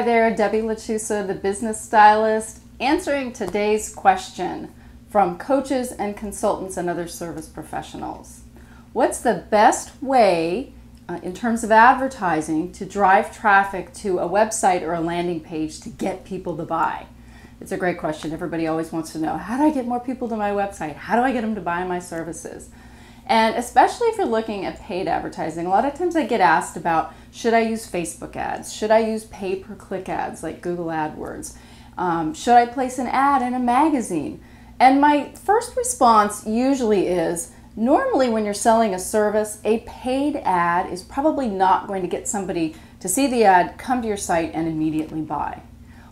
Hi there, Debbie LaChusa, the business stylist, answering today's question from coaches and consultants and other service professionals. What's the best way in terms of advertising to drive traffic to a website or a landing page to get people to buy? It's a great question. Everybody always wants to know, how do I get more people to my website? How do I get them to buy my services? And especially if you're looking at paid advertising, a lot of times I get asked about, should I use Facebook ads? Should I use pay-per-click ads like Google AdWords? Should I place an ad in a magazine? And my first response usually is, normally when you're selling a service, a paid ad is probably not going to get somebody to see the ad, come to your site, and immediately buy.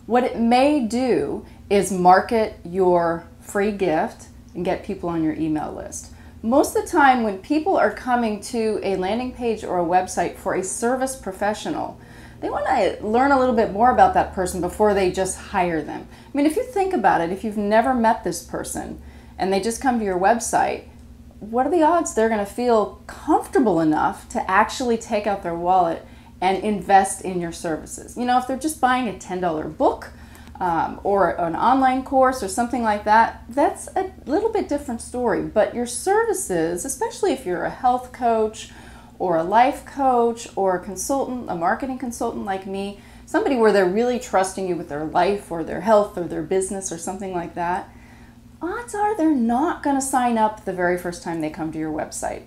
What it may do is market your free gift and get people on your email list. Most of the time when people are coming to a landing page or a website for a service professional, they want to learn a little bit more about that person before they just hire them. I mean, if you think about it, if you've never met this person and they just come to your website, what are the odds they're going to feel comfortable enough to actually take out their wallet and invest in your services? You know, if they're just buying a $10 book or an online course or something like that, that's a little bit different story. But your services, especially if you're a health coach or a life coach or a consultant, a marketing consultant like me, somebody where they're really trusting you with their life or their health or their business or something like that, odds are they're not going to sign up the very first time they come to your website.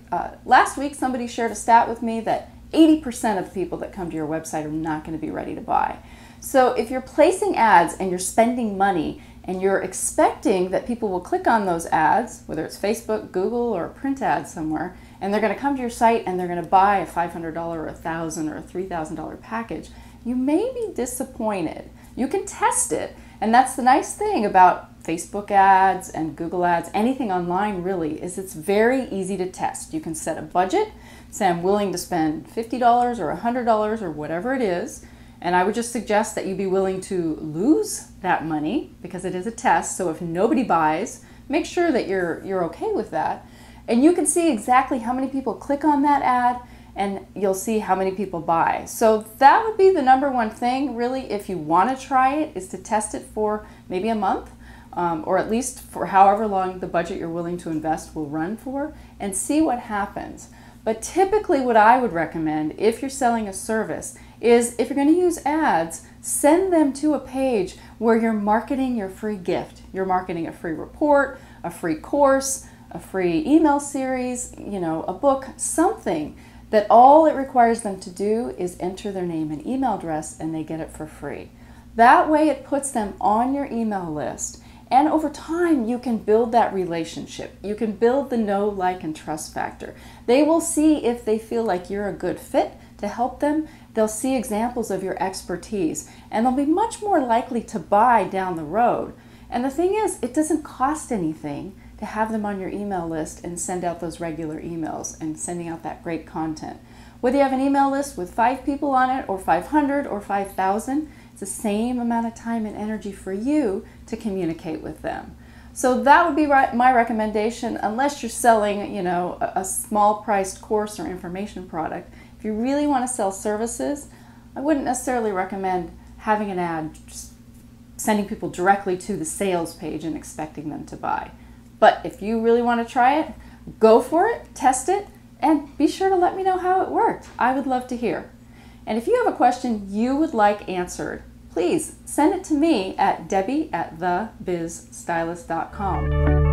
Last week, somebody shared a stat with me that 80% of the people that come to your website are not going to be ready to buy. So if you're placing ads and you're spending money and you're expecting that people will click on those ads, whether it's Facebook, Google, or a print ad somewhere, and they're going to come to your site and they're going to buy a $500 or a $1,000 or a $3,000 package, you may be disappointed. You can test it, and that's the nice thing about Facebook ads and Google ads, anything online really, is it's very easy to test. You can set a budget, say I'm willing to spend $50 or $100 or whatever it is, and I would just suggest that you be willing to lose that money because it is a test. So if nobody buys, make sure that you're okay with that. And you can see exactly how many people click on that ad, and you'll see how many people buy. So that would be the number one thing, really, if you want to try it, is to test it for maybe a month, or at least for however long the budget you're willing to invest will run for, and see what happens. But typically what I would recommend if you're selling a service is, if you're going to use ads, send them to a page where you're marketing your free gift. You're marketing a free report, a free course, a free email series, you know, a book, something that all it requires them to do is enter their name and email address and they get it for free. That way it puts them on your email list. And over time, you can build that relationship. You can build the know, like, and trust factor. They will see if they feel like you're a good fit to help them. They'll see examples of your expertise, and they'll be much more likely to buy down the road. And the thing is, it doesn't cost anything to have them on your email list and send out those regular emails and sending out that great content. Whether you have an email list with 5 people on it, or 500, or 5,000, it's the same amount of time and energy for you to communicate with them. So that would be my recommendation, unless you're selling, you know, a small priced course or information product. If you really want to sell services, I wouldn't necessarily recommend having an ad just sending people directly to the sales page and expecting them to buy. But if you really want to try it, go for it, test it, and be sure to let me know how it worked. I would love to hear. And if you have a question you would like answered, please send it to me at debbie@thebizstylist.com.